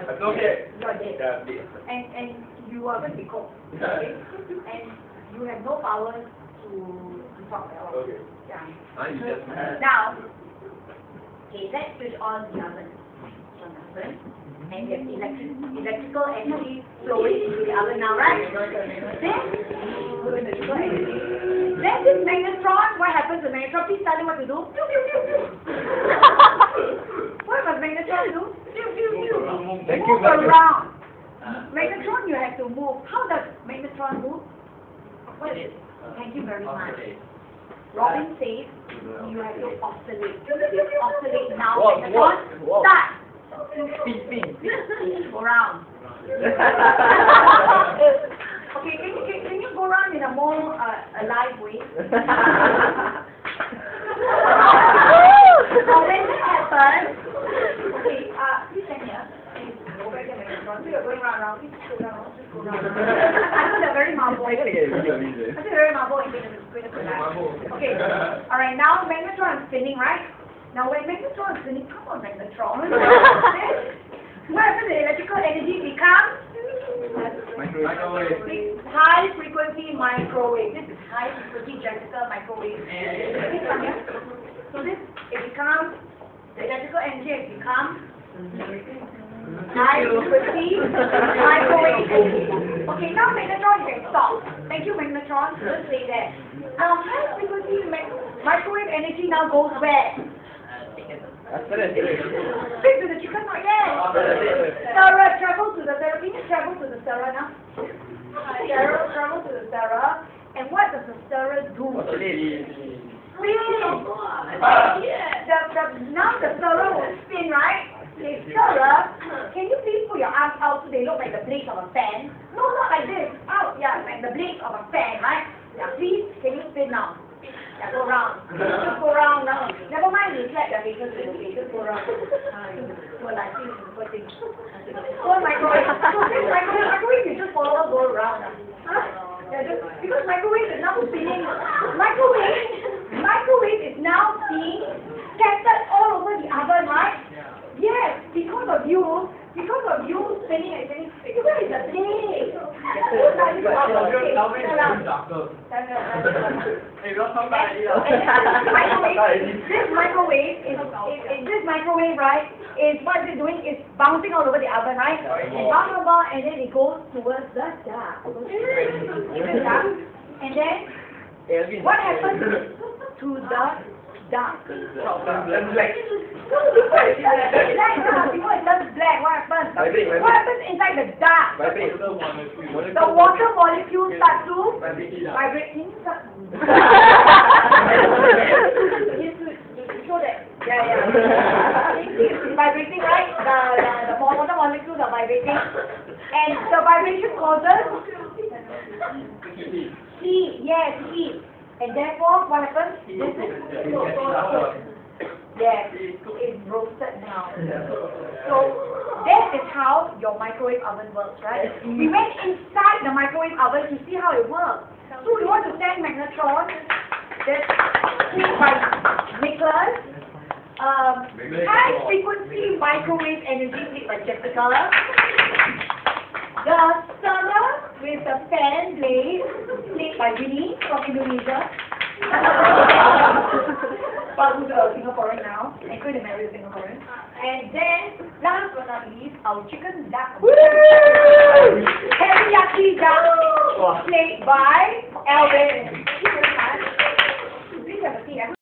Okay. You are dead. And you are going to be cold. Okay? And you have no power to talk at all. Okay. Yeah. You just Now, okay, let's switch on the oven. And there's electrical energy flowing into the oven now, right? Then this Megnatron, what happens to Megnatron? Please tell me what to do. Pew, pew, pew, pew. What does Megnatron do? Pew, pew, pew. Move around. Megnatron, you have to move. How does Megnatron move? What is it? Thank you very much. Robin says you have to oscillate. Oscillate now. Megnatron, start. Go around. Okay, can you go around in a more alive way? So when that happens, okay, please stand here. Go back to Megnatron. So you're going round. Please go round. Just go round. I know they're very marble. I think they're very marble and going to collapse. Okay. All right. Now Megnatron is spinning, right? Now when Megnatron is spinning, come on Megnatron. What happens to the electrical energy becomes? microwave. High frequency microwave. This is high frequency Jessica microwave. So this, it becomes, the electrical energy has become high frequency microwave energy. Okay, now Megnatron, you can stop. Thank you Megnatron, just say that. Now high frequency microwave energy now goes where? Speak to the chicken, not yet. Sarah, travel to the Sarah. Can you travel to the Sarah now? Sarah, travel to the Sarah. And what does the Sarah do? Spin. Now the Sarah will spin, right? Okay, Sarah, can you please put your arms out so they look like the blades of a fan? No, not like this. Out, yeah, like the blades of a fan, right? Yeah, please, can you spin now? Yeah, go round. Just go round now. Never mind, you slap your faces. Okay, just go round. So like this is the thing. So microwave. So this microwave you just follow go around. Yeah, just because microwave is now spinning. Microwave is now being scattered all over the oven, right? Yes, because of you spinning and spinning. Where is the blade? This microwave, right, is what it's doing is bouncing all over the oven, right? It bounces over and then it goes towards the duck. And then what happens to the duck? Black. Before it turns black, what happens? What happens inside the duck? The water molecules start to vibrate. Show that. Yeah. It's vibrating, right? The water molecules are vibrating. And the vibration causes heat. Yes, heat. And therefore, what happens? This is yes, it's roasted now. So that is how your microwave oven works, right? We went inside the microwave oven to see how it works. So we want to send Megnatron, that's played by Nicholas. High frequency microwave energy played by Jessica. The Sarah with the fan blade played by Winnie from Indonesia. But who's a Singaporean now and going to marry a Singaporean. And then, last but not least, our chicken duck. TerriyakiDuck played by Alvin.